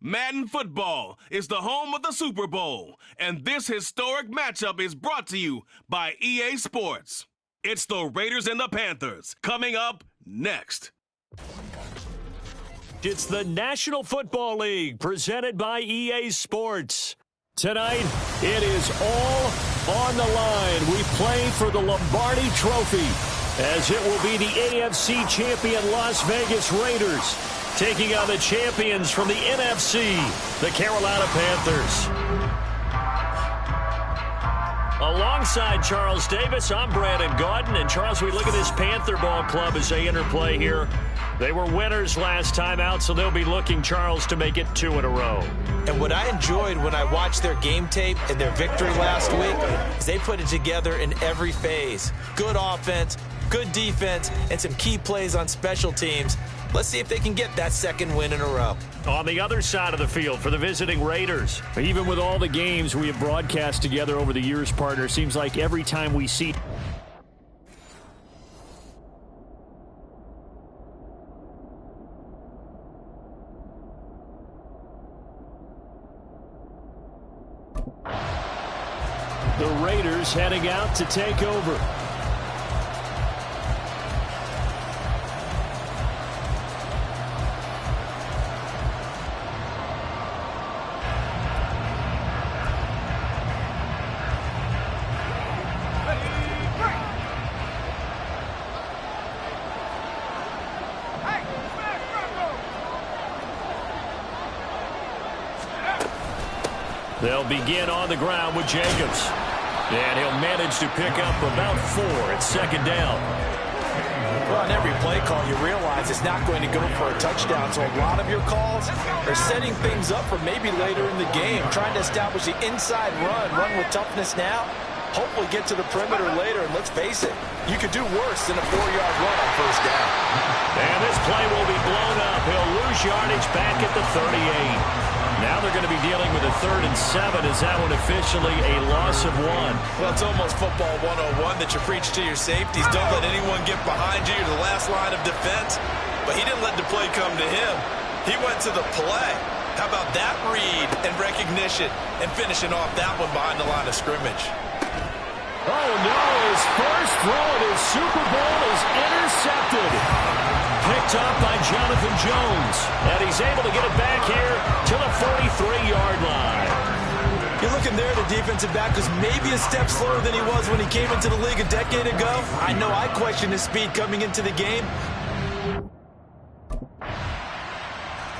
Madden Football is the home of the Super Bowl, and this historic matchup is brought to you by EA Sports. It's the Raiders and the Panthers, coming up next. It's the National Football League, presented by EA Sports. Tonight, it is all on the line. We play for the Lombardi Trophy, as it will be the AFC champion Las Vegas Raiders taking on the champions from the NFC, the Carolina Panthers. Alongside Charles Davis, I'm Brandon Gaudin. And Charles, we look at this Panther ball club as they interplay here. They were winners last time out, so they'll be looking, Charles, to make it 2 in a row. And what I enjoyed when I watched their game tape and their victory last week is they put it together in every phase. Good offense, good defense, and some key plays on special teams. Let's see if they can get that second win in a row. On the other side of the field for the visiting Raiders, even with all the games we have broadcast together over the years, partner, seems like every time we see the Raiders heading out to take over. They'll begin on the ground with Jacobs. And he'll manage to pick up about 4 at second down. Well, on every play call, you realize it's not going to go for a touchdown. So a lot of your calls are setting things up for maybe later in the game, trying to establish the inside run with toughness now. Hopefully get to the perimeter later, and let's face it, you could do worse than a 4-yard run on first down. And this play will be blown up. He'll lose yardage back at the 38. Now they're going to be dealing with a 3rd and 7. Is that one officially a loss of 1? Well, it's almost football 101 that you preach to your safeties. Don't let anyone get behind you. You're the last line of defense. But he didn't let the play come to him. He went to the play. How about that read and recognition and finishing off that one behind the line of scrimmage? Oh, no. His first throw of his Super Bowl is intercepted. Picked up by Jonathan Jones. And he's able to get it back here to the 43-yard line. You're looking there, the defensive back was maybe a step slower than he was when he came into the league a decade ago. I know I questioned his speed coming into the game.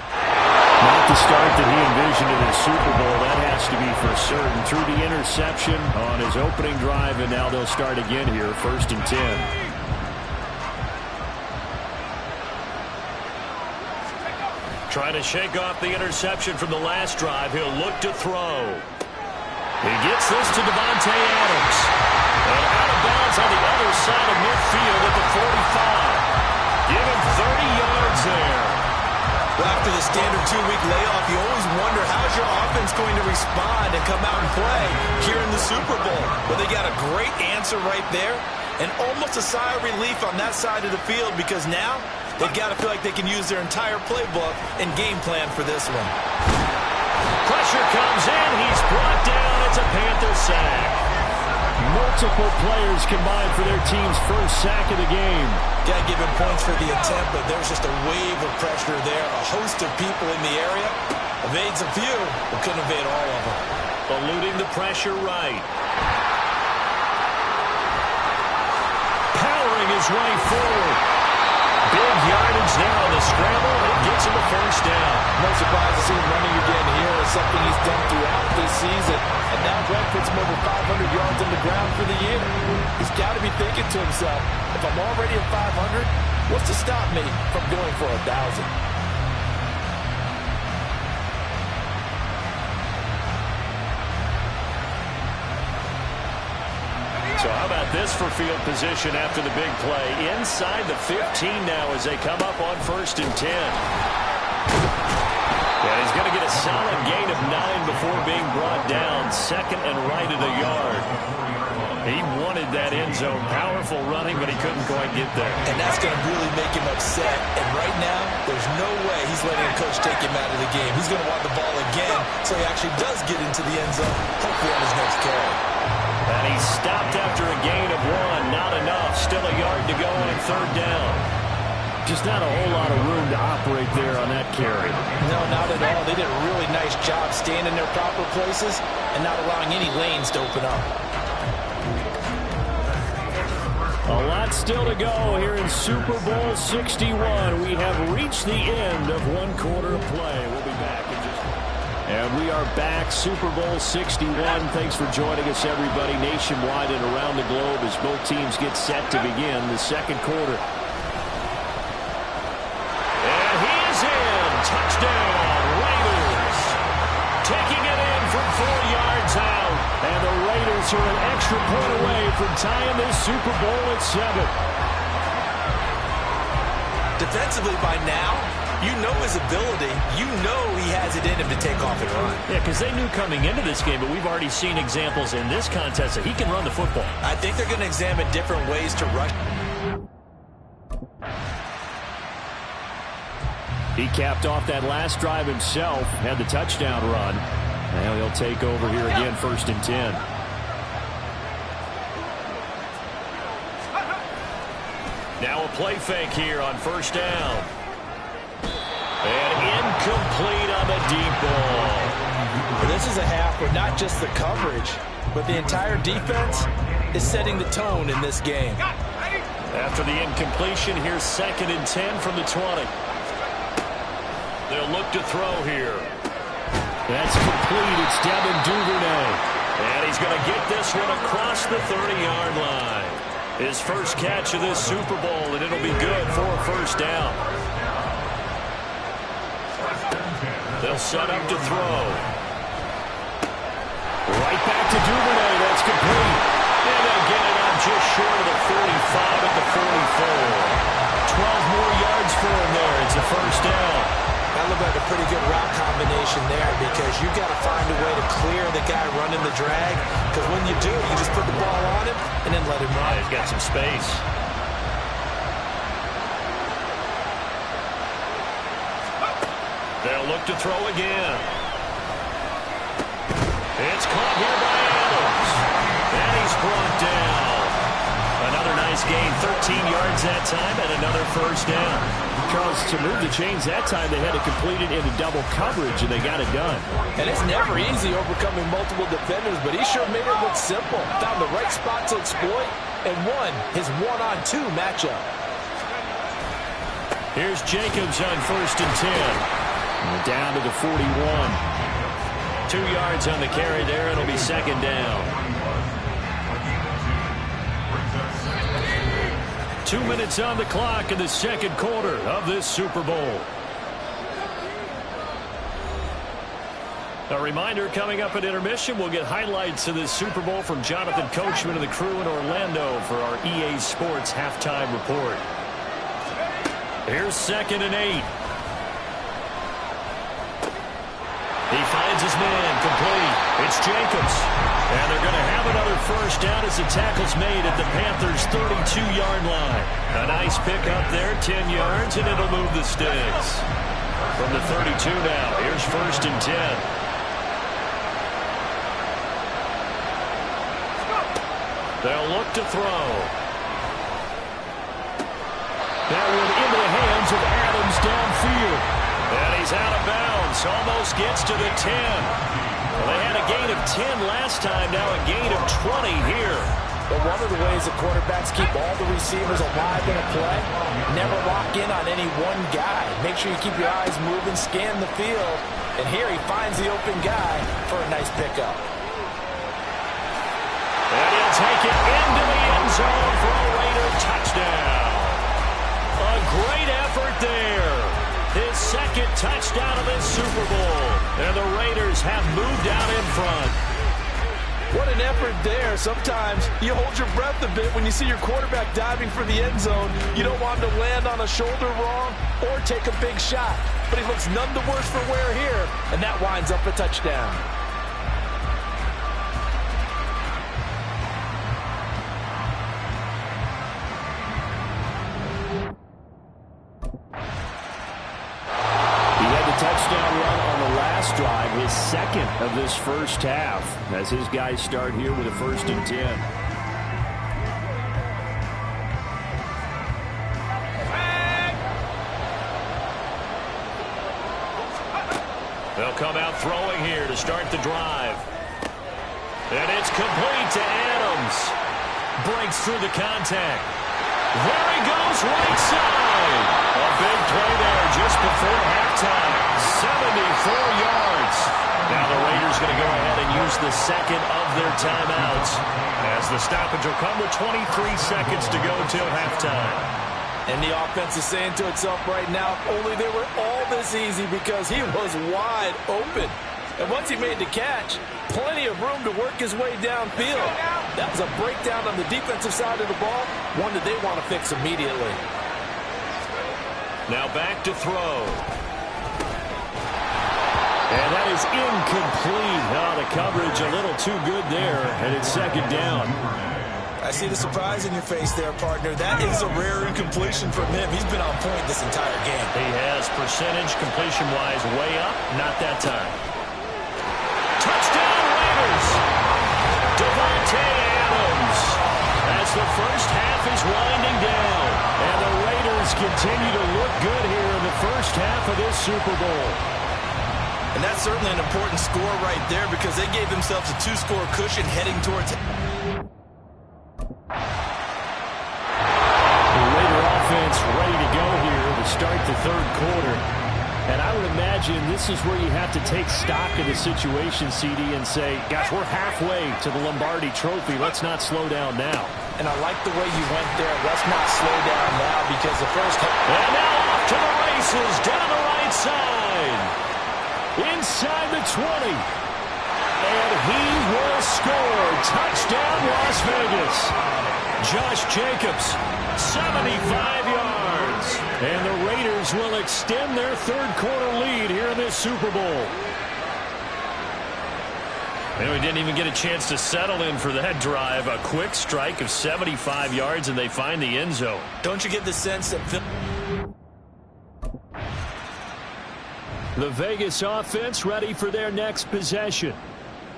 Not the start that he envisioned in his Super Bowl. That has to be for certain. Through the interception on his opening drive, and now they'll start again here, 1st and 10. Trying to shake off the interception from the last drive. He'll look to throw. He gets this to Devontae Adams. And out of bounds on the other side of midfield at the 45. Give him 30 yards there. Well, after the standard 2-week layoff, you always wonder how's your offense going to respond and come out and play here in the Super Bowl. Well, they got a great answer right there and almost a sigh of relief on that side of the field because now they've got to feel like they can use their entire playbook and game plan for this one. Pressure comes in. He's brought down. It's a Panther sack. Multiple players combined for their team's first sack of the game. Got to give him points for the attempt, but there's just a wave of pressure there. A host of people in the area. Evades a few, but couldn't evade all of them. Eluding the pressure right. Powering his way forward. Big yardage there on the scramble, and it gets him a first down. No surprise to see him running again here. It's something he's done throughout this season. And now Brett puts him over 500 yards on the ground for the year. He's got to be thinking to himself, if I'm already at 500, what's to stop me from going for 1,000? So how about this for field position after the big play? Inside the 15 now as they come up on 1st and 10. And he's going to get a solid gain of 9 before being brought down. 2nd and right at a yard. He wanted that end zone. Powerful running, but he couldn't quite get there. And that's going to really make him upset. And right now, there's no way he's letting a coach take him out of the game. He's going to want the ball again, so he actually does get into the end zone, hopefully on his next carry. And he stopped after a gain of 1. Not enough. Still a yard to go on 3rd down. Just not a whole lot of room to operate there on that carry. No, not at all. They did a really nice job staying in their proper places and not allowing any lanes to open up. A lot still to go here in Super Bowl 61. We have reached the end of 1 quarter of play. We'll be back in just a minute. And we are back, Super Bowl 61. Thanks for joining us, everybody, nationwide and around the globe as both teams get set to begin the 2nd quarter. And he is in. Touchdown, Raiders. Taking it in from 4 yards out. And the Raiders are an extra point away from tying this Super Bowl at 7. Defensively by now, you know his ability. You know he has it in him to take off and run. Yeah, because they knew coming into this game, but we've already seen examples in this contest that he can run the football. I think they're going to examine different ways to rush. He capped off that last drive himself, had the touchdown run. Now he'll take over here again, 1st and 10. Now a play fake here on 1st down. And incomplete on the deep ball. This is a half where not just the coverage, but the entire defense is setting the tone in this game. After the incompletion, here's 2nd and 10 from the 20. They'll look to throw here. That's complete. It's Devin Duvernay. And he's going to get this one across the 30-yard line. His first catch of this Super Bowl, and it'll be good for a 1st down. They'll set up to throw. Right back to Duvernay. That's complete. And they'll get it up just short of the 45 at the 44. 12 more yards for him there. It's a 1st down. That looked like a pretty good route combination there because you've got to find a way to clear the guy running the drag, because when you do, you just put the ball on him and then let him run. He's got some space. They'll look to throw again. It's caught here by Adams. And he's brought down. Another nice gain, 13 yards that time, and another 1st down. Charles, to move the chains that time, they had to complete it into double coverage, and they got it done. And it's never easy overcoming multiple defenders, but he sure made it look simple. Found the right spot to exploit and won his 1-on-2 matchup. Here's Jacobs on 1st and 10. And down to the 41. 2 yards on the carry there. It'll be 2nd down. 2 minutes on the clock in the 2nd quarter of this Super Bowl. A reminder, coming up at intermission, we'll get highlights of this Super Bowl from Jonathan Coachman and the crew in Orlando for our EA Sports halftime report. Here's 2nd and 8. He finds his man, complete. It's Jacobs. And they're going to have another 1st down as the tackle's made at the Panthers' 32-yard line. A nice pickup there, 10 yards, and it'll move the sticks. From the 32 now, here's 1st and 10. They'll look to throw. That one into the hands of Adams downfield. And he's out of bounds. Almost gets to the 10. Well, they had a gain of 10 last time. Now a gain of 20 here. But one of the ways that quarterbacks keep all the receivers alive in a play, never lock in on any one guy. Make sure you keep your eyes moving, scan the field. And here he finds the open guy for a nice pickup. And he'll take it into the end zone for a Raider touchdown. A great effort there. His 2nd touchdown of this Super Bowl. And the Raiders have moved out in front. What an effort there. Sometimes you hold your breath a bit when you see your quarterback diving for the end zone. You don't want him to land on a shoulder wrong or take a big shot. But he looks none the worse for wear here, and that winds up a touchdown. second of this first half as his guys start here with a 1st and 10. They'll come out throwing here to start the drive. And it's complete to Adams. Breaks through the contact. There he goes, right side. A big play there just before halftime. 74 yards. Now the Raiders going to go ahead and use the second of their timeouts, as the stoppage will come with 23 seconds to go till halftime. And the offense is saying to itself right now, if only they were all this easy, because he was wide open. And once he made the catch, plenty of room to work his way downfield. That was a breakdown on the defensive side of the ball, one that they want to fix immediately. Now back to throw. And that is incomplete. Oh, the coverage a little too good there, and it's 2nd down. I see the surprise in your face there, partner. That is a rare incompletion from him. He's been on point this entire game. He has, percentage completion-wise way up. Not that time. Touchdown Raiders! Devontae Adams as the first half is winding down. And the Raiders continue to look good here in the first half of this Super Bowl. And that's certainly an important score right there, because they gave themselves a 2-score cushion heading towards it. The Raider offense ready to go here to start the 3rd quarter. And I would imagine this is where you have to take stock of the situation, CD, and say, gosh, we're halfway to the Lombardi Trophy. Let's not slow down now. And I like the way you went there. Let's not slow down now, because the first... And now off to the races down the right side. Inside the 20. And he will score. Touchdown, Las Vegas. Josh Jacobs, 75 yards. And the Raiders will extend their 3rd quarter lead here in this Super Bowl. And we didn't even get a chance to settle in for that drive. A quick strike of 75 yards, and they find the end zone. Don't you get the sense that... The Vegas offense ready for their next possession.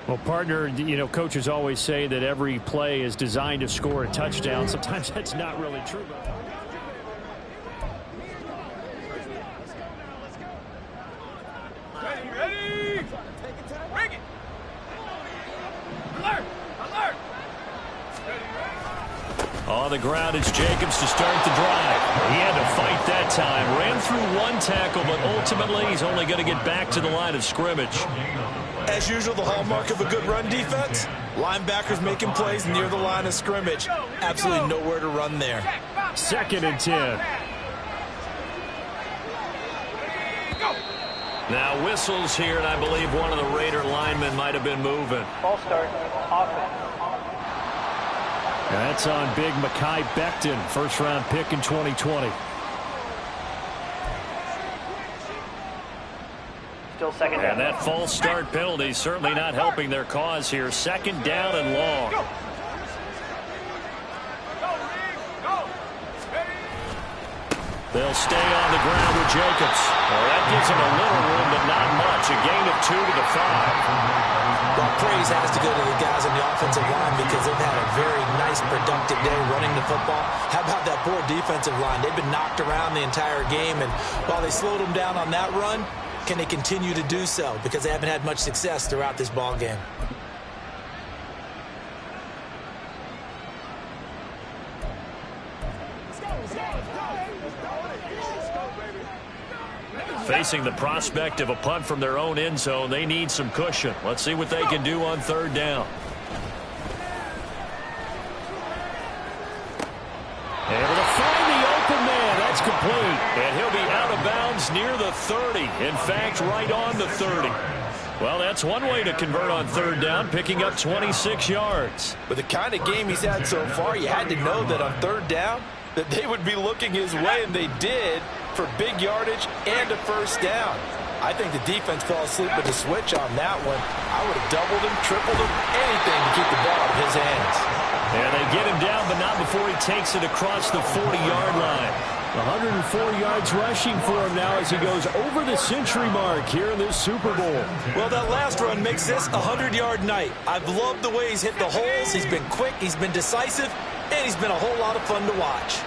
Well, partner, you know, coaches always say that every play is designed to score a touchdown. Sometimes that's not really true. Ready? Bring it. Alert! Alert! On the ground, it's Jacobs to start the drive. He had to fight that time. Ran through 1 tackle, but ultimately he's only going to get back to the line of scrimmage. As usual, the hallmark of a good run defense, linebackers making plays near the line of scrimmage. Absolutely nowhere to run there. 2nd and 10. Now whistles here, and I believe one of the Raider linemen might have been moving. False start, offense. That's on big Mekhi Becton, 1st-round pick in 2020. Still 2nd down. And that false start penalty certainly not helping their cause here. 2nd down and long. They'll stay on the ground with Jacobs. Well, that gives him a little room, but not much. A gain of 2 to the 5. Well, praise has to go to the guys on the offensive line, because they've had a very nice, productive day running the football. How about that poor defensive line? They've been knocked around the entire game, and while they slowed them down on that run, can they continue to do so? Because they haven't had much success throughout this ball game. Facing the prospect of a punt from their own end zone, they need some cushion. Let's see what they can do on 3rd down. Able to find the open man. That's complete. And he'll be out of bounds near the 30. In fact, right on the 30. Well, that's one way to convert on 3rd down, picking up 26 yards. With the kind of game he's had so far, you had to know that on 3rd down, that they would be looking his way, and they did, for big yardage and a 1st down. I think the defense fell asleep with the switch on that one. I would have doubled him, tripled him, anything to keep the ball out of his hands. And they get him down, but not before he takes it across the 40-yard line. 104 yards rushing for him now as he goes over the century mark here in this Super Bowl. Well, that last run makes this a 100-yard night. I've loved the way he's hit the holes. He's been quick, he's been decisive, and he's been a whole lot of fun to watch.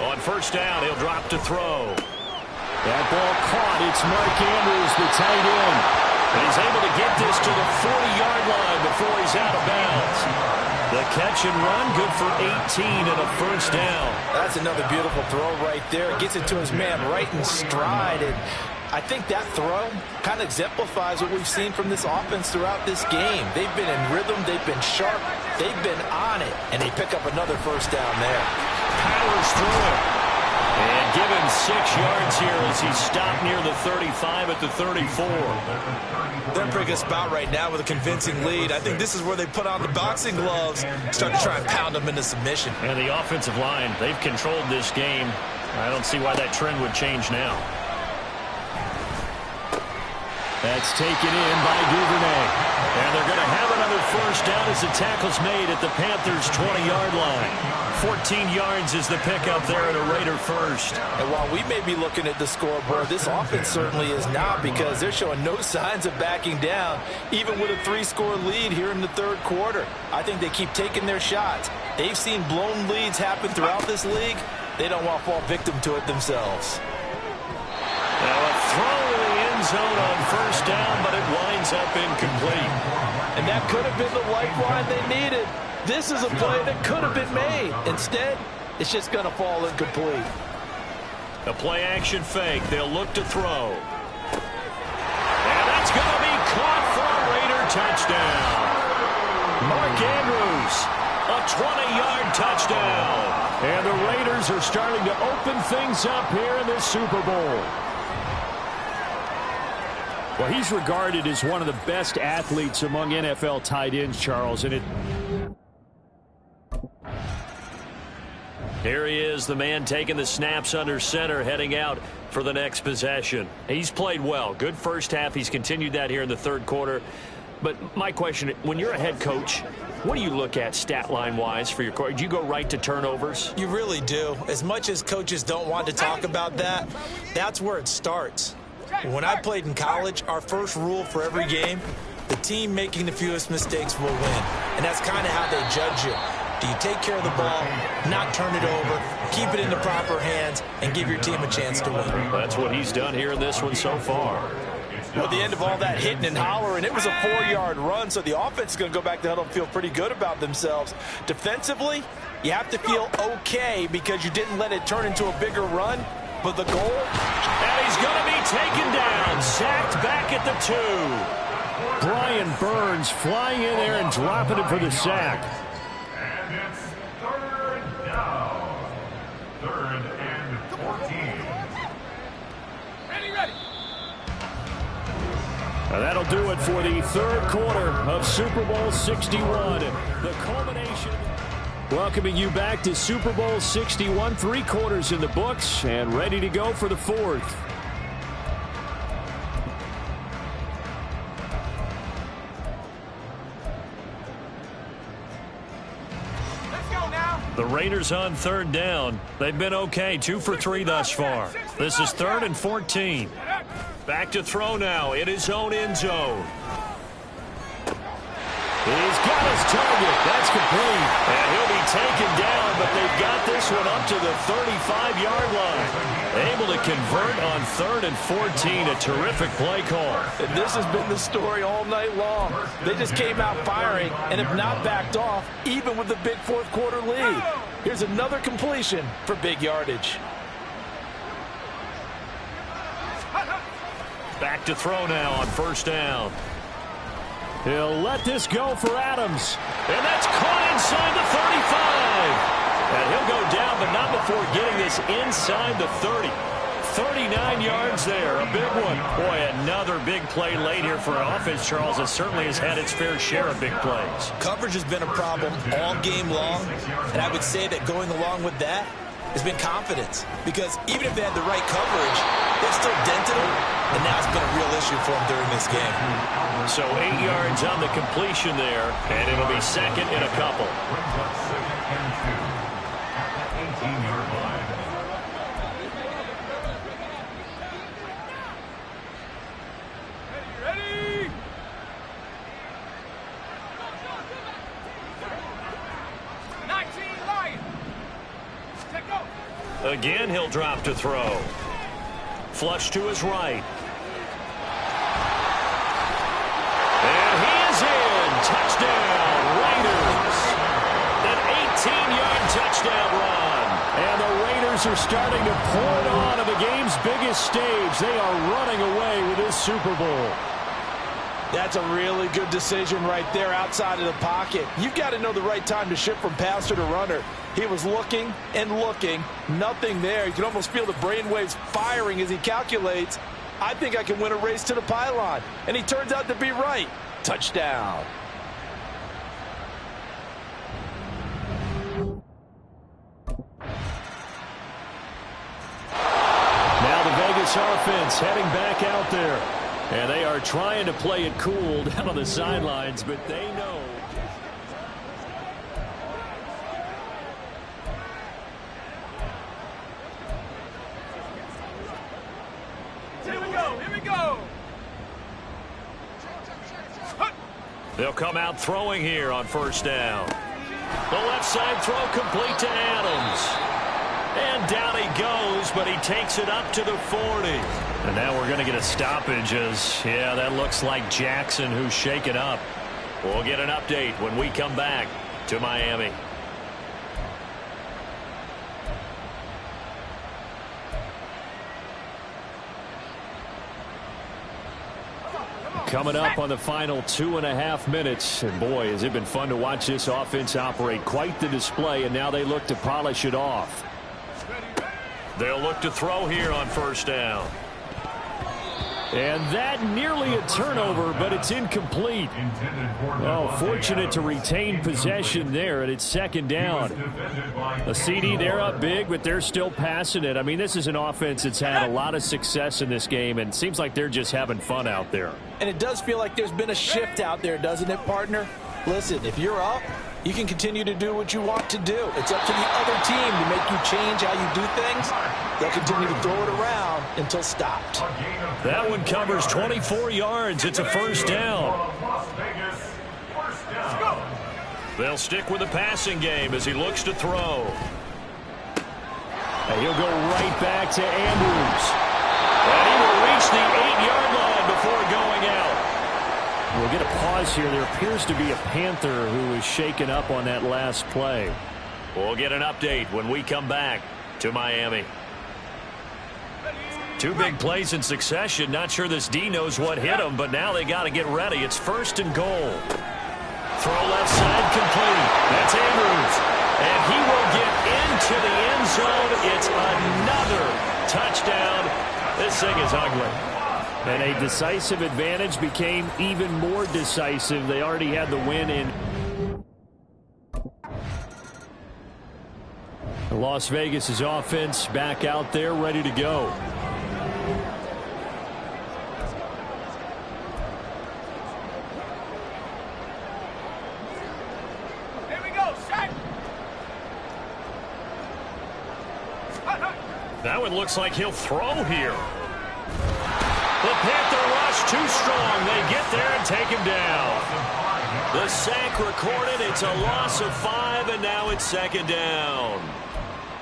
On first down, he'll drop to throw. That ball caught. It's Mark Andrews, the tight end. And he's able to get this to the 40-yard line before he's out of bounds. The catch and run, good for 18 and a first down. That's another beautiful throw right there. It gets it to his man right in stride. And I think that throw kind of exemplifies what we've seen from this offense throughout this game. They've been in rhythm. They've been sharp. They've been on it. And they pick up another first down there. Powers through it. And given 6 yards here as he stopped near the 35 at the 34. They're in a pretty good spot right now with a convincing lead. I think this is where they put on the boxing gloves, start to try and pound them into submission. And the offensive line, they've controlled this game. I don't see why that trend would change now. That's taken in by Duvernay. And they're going to have another first down as the tackle's made at the Panthers' 20-yard line. 14 yards is the pickup there at a Raider first. And while we may be looking at the scoreboard, this offense certainly is not, because they're showing no signs of backing down, even with a 3-score lead here in the third quarter. I think they keep taking their shots. They've seen blown leads happen throughout this league. They don't want to fall victim to it themselves. Now a throw in the end zone on first down, but it winds up incomplete. And that could have been the lifeline they needed. This is a play that could have been made. Instead, it's just going to fall incomplete. A play-action fake. They'll look to throw. And that's going to be caught for a Raider touchdown. Mark Andrews, a 20-yard touchdown. And the Raiders are starting to open things up here in this Super Bowl. Well, he's regarded as one of the best athletes among NFL tight ends, Charles, and here he is, the man taking the snaps under center, heading out for the next possession. He's played well. Good first half. He's continued that here in the third quarter. But my question, when you're a head coach, what do you look at stat line-wise for your coach? Do you go right to turnovers? You really do. As much as coaches don't want to talk about that, that's where it starts. When I played in college, our first rule for every game, the team making the fewest mistakes will win. And that's kind of how they judge you. Do you take care of the ball, not turn it over, keep it in the proper hands, and give your team a chance to win? That's what he's done here in this one so far. Well, at the end of all that hitting and hollering, it was a 4-yard run, so the offense is going to go back to huddle and feel pretty good about themselves. Defensively, you have to feel okay because you didn't let it turn into a bigger run. But the goal, and he's going to be taken down, sacked back at the 2. Brian Burns flying in there and dropping it for the sack. And it's third down. Third and 14. Ready. Now that'll do it for the third quarter of Super Bowl 61. The culmination. Welcoming you back to Super Bowl 61. 3 quarters in the books and ready to go for the fourth. Let's go now. The Raiders on third down. They've been okay. 2 for 3 thus far. This is 3rd and 14. Back to throw now in his own end zone. He's got his target. That's complete. And he'll be taken down, but they've got this one up to the 35-yard line. Able to convert on 3rd and 14. A terrific play call. and this has been the story all night long. They just came out firing and have not backed off, even with the big fourth quarter lead. Here's another completion for big yardage. Back to throw now on first down. He'll let this go for Adams. And that's caught inside the 35. And he'll go down, but not before getting this inside the 30. 39 yards there, a big one. Boy, another big play late here for an offense, Charles, that certainly has had its fair share of big plays. Coverage has been a problem all game long, and I would say that going along with that has been confidence. Because even if they had the right coverage, they've still dented them, and now it's been a real issue for them during this game. So 8 yards on the completion there, and it'll be second and a couple. and 2 at the 18-yard line. Ready? Again, he'll drop to throw. Flush to his right. And he is in. Touchdown, Raiders. An 18-yard touchdown run. And the Raiders are starting to pour it on the game's biggest stage. They are running away with this Super Bowl. That's a really good decision right there outside of the pocket. You've got to know the right time to shift from passer to runner. He was looking and looking, nothing there. You can almost feel the brainwaves firing as he calculates, I think I can win a race to the pylon. And he turns out to be right. Touchdown. Now the Vegas offense heading back out there. And they are trying to play it cool down on the sidelines, but they know. Here we go, here we go. They'll come out throwing here on first down. The left side throw complete to Adams. And down he goes, but he takes it up to the 40. And now we're going to get a stoppage as, yeah, that looks like Jackson who's shaken up. We'll get an update when we come back to Miami. Coming up on the final 2.5 minutes. And boy, has it been fun to watch this offense operate. Quite the display, and now they look to polish it off. They'll look to throw here on first down. And that nearly a turnover, but it's incomplete. Oh, fortunate to retain possession there, and it's second down. A CD, they're up big, but they're still passing it. I mean, this is an offense that's had a lot of success in this game, and it seems like they're just having fun out there. And it does feel like there's been a shift out there, doesn't it, partner? Listen, if you're up, you can continue to do what you want to do. It's up to the other team to make you change how you do things. They'll continue to throw it around until stopped. That one covers 24 yards. It's a first down. They'll stick with the passing game as he looks to throw. And he'll go right back to Andrews. And he will reach the 8-yard line before going out. We'll get a pause here. There appears to be a Panther who is shaken up on that last play. We'll get an update when we come back to Miami. Two big plays in succession. Not sure this D knows what hit him, but now they got to get ready. It's first and goal. Throw left side complete. That's Andrews. And he will get into the end zone. It's another touchdown. This thing is ugly. And a decisive advantage became even more decisive. They already had the win in. Las Vegas' offense back out there ready to go. Here we go, set. That one looks like he'll throw here. The Panther rush too strong. They get there and take him down. The sack recorded. It's a loss of 5, and now it's second down.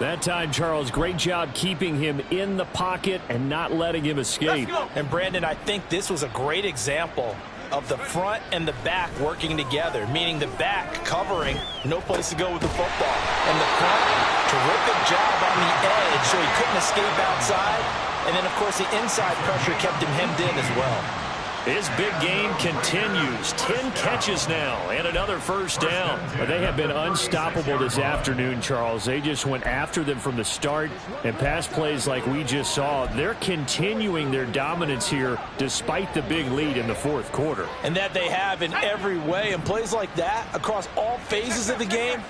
That time, Charles, great job keeping him in the pocket and not letting him escape. And, Brandon, I think this was a great example of the front and the back working together, meaning the back covering, no place to go with the football. And the front, terrific job on the edge so he couldn't escape outside. And then, of course, the inside pressure kept him hemmed in as well. His big game continues. 10 catches now and another first down. They have been unstoppable this afternoon, Charles. They just went after them from the start, and pass plays like we just saw, they're continuing their dominance here despite the big lead in the fourth quarter. And that they have in every way. And plays like that across all phases of the game,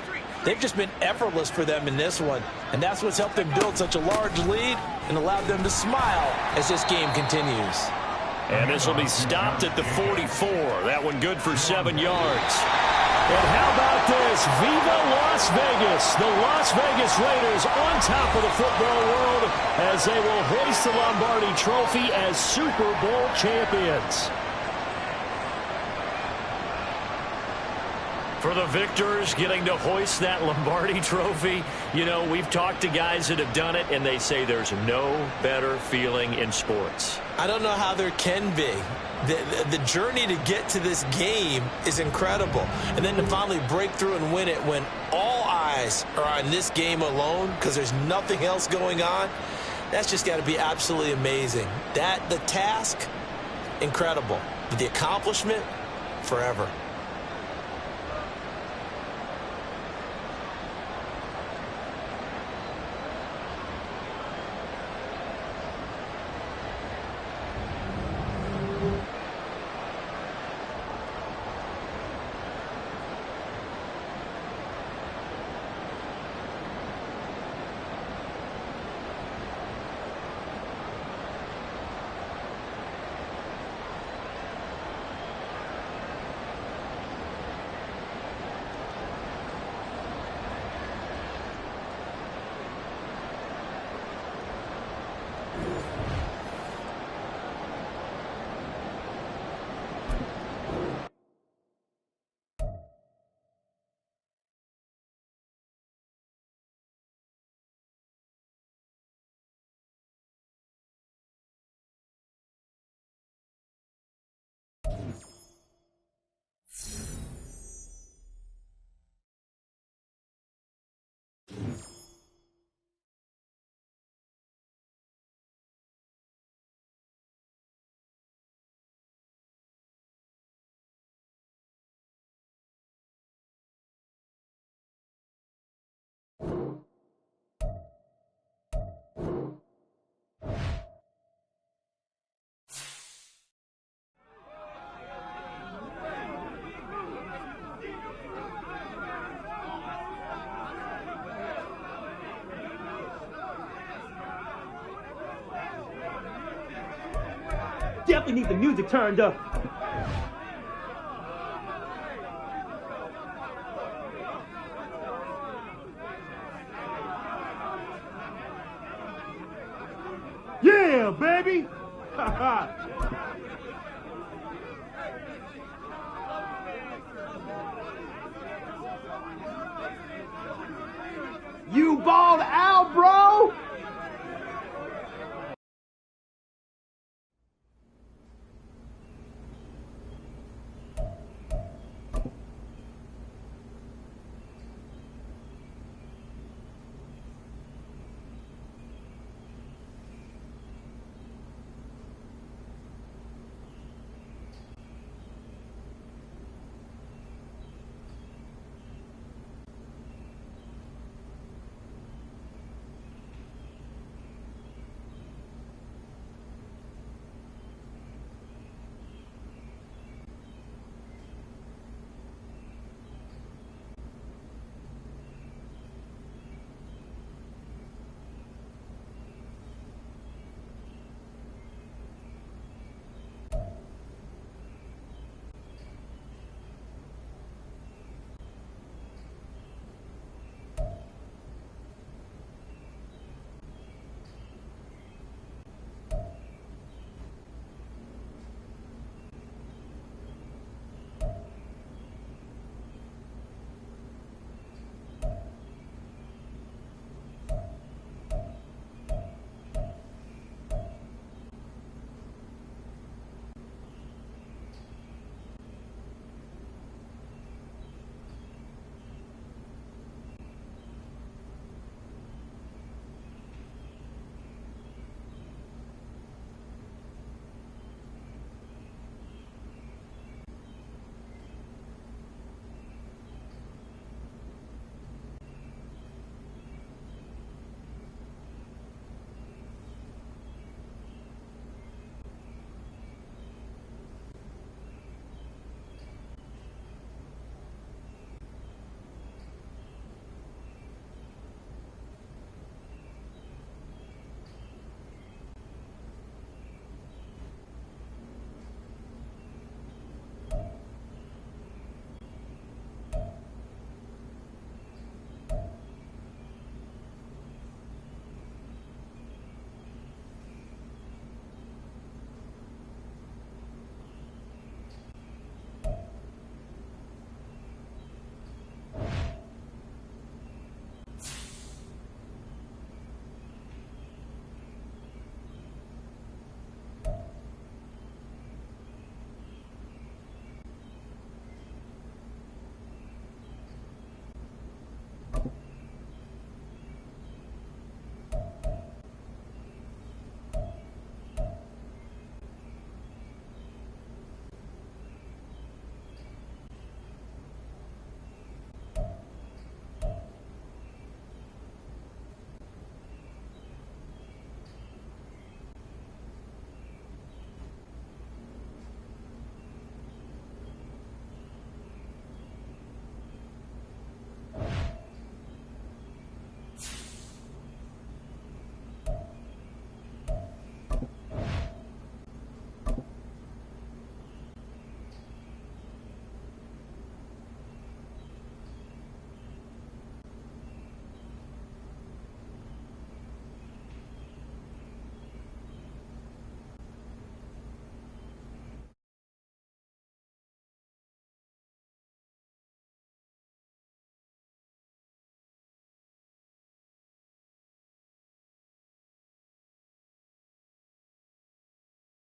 they've just been effortless for them in this one. And that's what's helped them build such a large lead and allowed them to smile as this game continues. And this will be stopped at the 44. That one good for 7 yards. And how about this? Viva Las Vegas. The Las Vegas Raiders on top of the football world as they will hoist the Lombardi Trophy as Super Bowl champions. For the victors getting to hoist that Lombardi Trophy, you know, we've talked to guys that have done it, and they say there's no better feeling in sports. I don't know how there can be. The journey to get to this game is incredible. And then to finally break through and win it when all eyes are on this game alone because there's nothing else going on, that's just got to be absolutely amazing. The task, incredible. But the accomplishment, forever. Definitely need the music turned up. Yeah, baby! Ha ha!